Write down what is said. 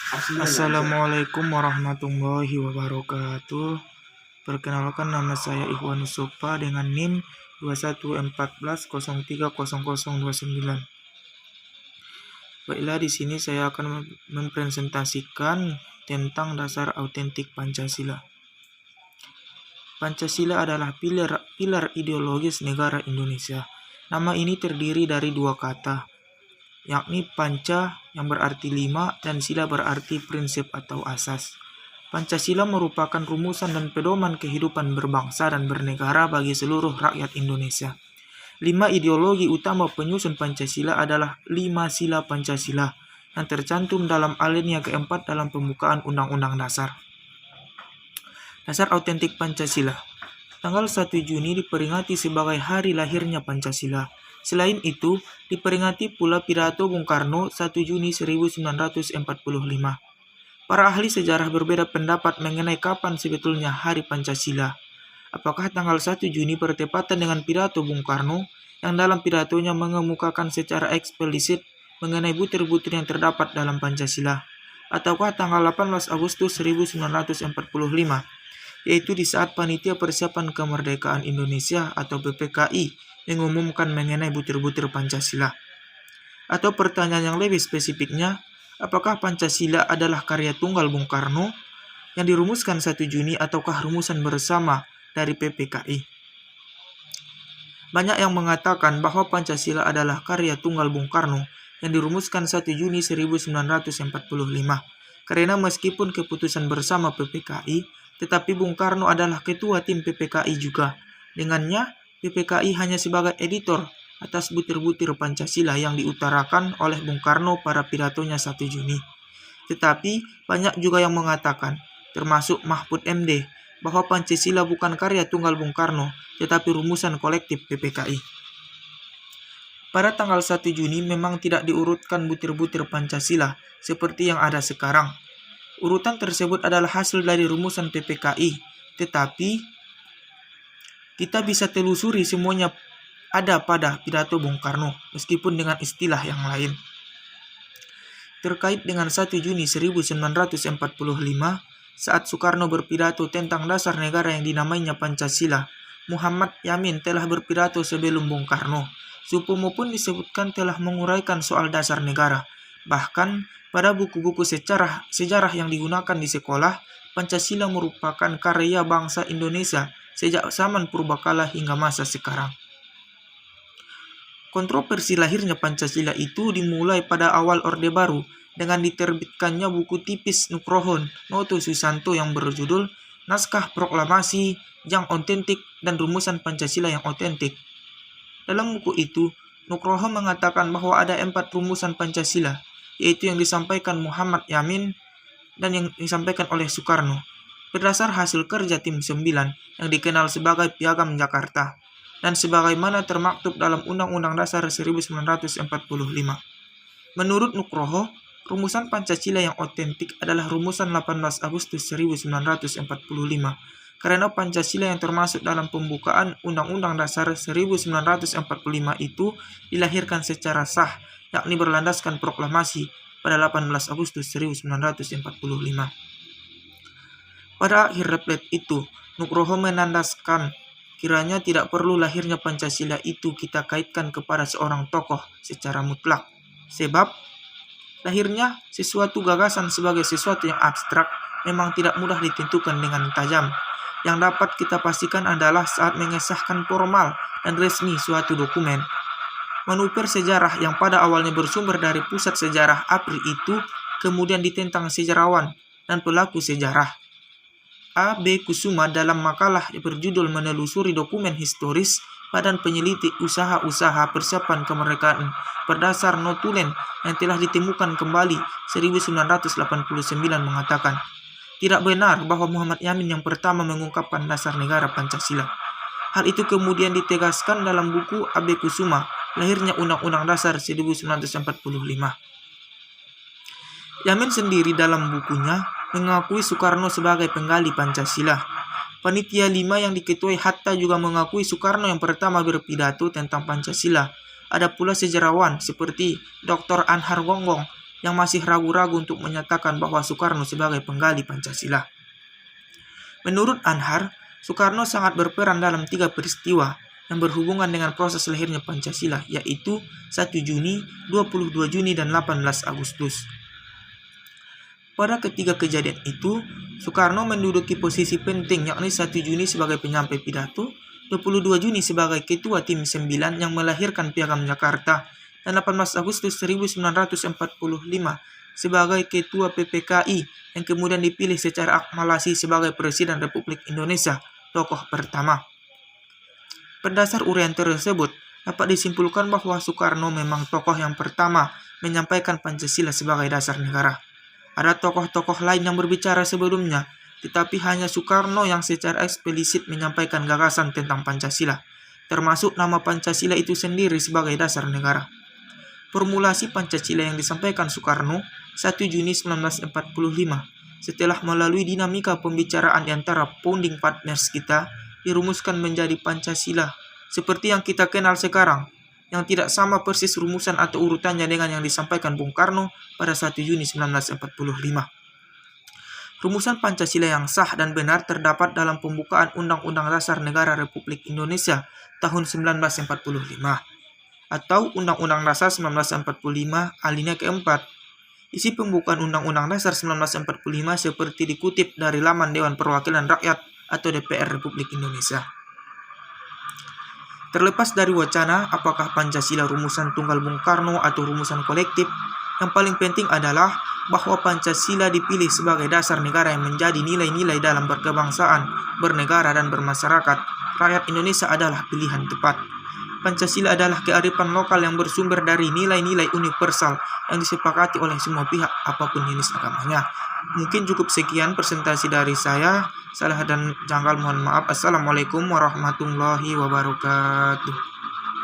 Assalamualaikum warahmatullahi wabarakatuh. Perkenalkan, nama saya Ikhwan Sopa dengan NIM 2114030029. Baiklah, di sini saya akan mempresentasikan tentang dasar autentik Pancasila. Pancasila adalah pilar ideologis negara Indonesia. Nama ini terdiri dari dua kata, yakni panca yang berarti lima dan sila berarti prinsip atau asas. Pancasila merupakan rumusan dan pedoman kehidupan berbangsa dan bernegara bagi seluruh rakyat Indonesia. 5 ideologi utama penyusun Pancasila adalah 5 sila Pancasila yang tercantum dalam alinea keempat dalam pembukaan Undang-Undang Dasar. Dasar autentik Pancasila. Tanggal 1 Juni diperingati sebagai hari lahirnya Pancasila. Selain itu, diperingati pula pidato Bung Karno 1 Juni 1945. Para ahli sejarah berbeda pendapat mengenai kapan sebetulnya hari Pancasila. Apakah tanggal 1 Juni bertepatan dengan pidato Bung Karno yang dalam pidatonya mengemukakan secara eksplisit mengenai butir-butir yang terdapat dalam Pancasila, ataukah tanggal 18 Agustus 1945, yaitu di saat Panitia Persiapan Kemerdekaan Indonesia atau PPKI mengumumkan mengenai butir-butir Pancasila. Atau pertanyaan yang lebih spesifiknya, apakah Pancasila adalah karya tunggal Bung Karno yang dirumuskan 1 Juni ataukah rumusan bersama dari PPKI? Banyak yang mengatakan bahwa Pancasila adalah karya tunggal Bung Karno yang dirumuskan 1 Juni 1945. Karena meskipun keputusan bersama PPKI, tetapi Bung Karno adalah ketua tim PPKI juga. Dengannya, PPKI hanya sebagai editor atas butir-butir Pancasila yang diutarakan oleh Bung Karno pada pidatonya 1 Juni. Tetapi banyak juga yang mengatakan, termasuk Mahfud MD, bahwa Pancasila bukan karya tunggal Bung Karno, tetapi rumusan kolektif PPKI. Pada tanggal 1 Juni memang tidak diurutkan butir-butir Pancasila seperti yang ada sekarang. Urutan tersebut adalah hasil dari rumusan PPKI, tetapi kita bisa telusuri semuanya ada pada pidato Bung Karno, meskipun dengan istilah yang lain. Terkait dengan 1 Juni 1945, saat Soekarno berpidato tentang dasar negara yang dinamainya Pancasila, Muhammad Yamin telah berpidato sebelum Bung Karno. Supomo pun disebutkan telah menguraikan soal dasar negara. Bahkan, pada buku-buku sejarah yang digunakan di sekolah, Pancasila merupakan karya bangsa Indonesia sejak zaman purbakala hingga masa sekarang. Kontroversi lahirnya Pancasila itu dimulai pada awal Orde Baru dengan diterbitkannya buku tipis Nugroho Noto Susanto yang berjudul Naskah Proklamasi yang Otentik dan Rumusan Pancasila yang Otentik. Dalam buku itu, Nugroho mengatakan bahwa ada 4 rumusan Pancasila, yaitu yang disampaikan Muhammad Yamin dan yang disampaikan oleh Soekarno, berdasar hasil kerja tim 9 yang dikenal sebagai Piagam Jakarta, dan sebagaimana termaktub dalam Undang-Undang Dasar 1945. Menurut Nugroho, rumusan Pancasila yang otentik adalah rumusan 18 Agustus 1945, karena Pancasila yang termasuk dalam pembukaan Undang-Undang Dasar 1945 itu dilahirkan secara sah, yakni berlandaskan proklamasi pada 18 Agustus 1945. Pada akhir replit itu, Nugroho menandaskan kiranya tidak perlu lahirnya Pancasila itu kita kaitkan kepada seorang tokoh secara mutlak. Sebab, lahirnya sesuatu gagasan sebagai sesuatu yang abstrak memang tidak mudah ditentukan dengan tajam. Yang dapat kita pastikan adalah saat mengesahkan formal dan resmi suatu dokumen. Manuver sejarah yang pada awalnya bersumber dari pusat sejarah APRI itu kemudian ditentang sejarawan dan pelaku sejarah. A.B. Kusuma dalam makalah berjudul Menelusuri Dokumen Historis Badan Penyelidik Usaha-Usaha Persiapan Kemerdekaan berdasar notulen yang telah ditemukan kembali 1989 mengatakan, tidak benar bahwa Muhammad Yamin yang pertama mengungkapkan dasar negara Pancasila. Hal itu kemudian ditegaskan dalam buku A.B. Kusuma, Lahirnya Undang-Undang Dasar 1945. Yamin sendiri dalam bukunya mengakui Soekarno sebagai penggali Pancasila. Panitia 5 yang diketuai Hatta juga mengakui Soekarno yang pertama berpidato tentang Pancasila. Ada pula sejarawan seperti Dr. Anhar Gonggong yang masih ragu-ragu untuk menyatakan bahwa Soekarno sebagai penggali Pancasila. Menurut Anhar, Soekarno sangat berperan dalam 3 peristiwa yang berhubungan dengan proses lahirnya Pancasila, yaitu 1 Juni, 22 Juni, dan 18 Agustus. Pada ketiga kejadian itu, Soekarno menduduki posisi penting, yakni 1 Juni sebagai penyampai pidato, 22 Juni sebagai ketua tim 9 yang melahirkan Piagam Jakarta, dan 18 Agustus 1945 sebagai ketua PPKI yang kemudian dipilih secara aklamasi sebagai Presiden Republik Indonesia, tokoh pertama. Berdasar uraian tersebut, dapat disimpulkan bahwa Soekarno memang tokoh yang pertama menyampaikan Pancasila sebagai dasar negara. Ada tokoh-tokoh lain yang berbicara sebelumnya, tetapi hanya Soekarno yang secara eksplisit menyampaikan gagasan tentang Pancasila, termasuk nama Pancasila itu sendiri sebagai dasar negara. Formulasi Pancasila yang disampaikan Soekarno 1 Juni 1945 setelah melalui dinamika pembicaraan di antara founding partners kita dirumuskan menjadi Pancasila seperti yang kita kenal sekarang, yang tidak sama persis rumusan atau urutannya dengan yang disampaikan Bung Karno pada 1 Juni 1945. Rumusan Pancasila yang sah dan benar terdapat dalam pembukaan Undang-Undang Dasar Negara Republik Indonesia tahun 1945 atau Undang-Undang Dasar 1945 alinea keempat. Isi pembukaan Undang-Undang Dasar 1945 seperti dikutip dari laman Dewan Perwakilan Rakyat atau DPR Republik Indonesia. Terlepas dari wacana apakah Pancasila rumusan tunggal Bung Karno atau rumusan kolektif, yang paling penting adalah bahwa Pancasila dipilih sebagai dasar negara yang menjadi nilai-nilai dalam berkebangsaan, bernegara, dan bermasyarakat. Rakyat Indonesia adalah pilihan tepat. Pancasila adalah kearifan lokal yang bersumber dari nilai-nilai universal yang disepakati oleh semua pihak apapun jenis agamanya. Mungkin cukup sekian presentasi dari saya. Salah dan janggal mohon maaf. Assalamualaikum warahmatullahi wabarakatuh.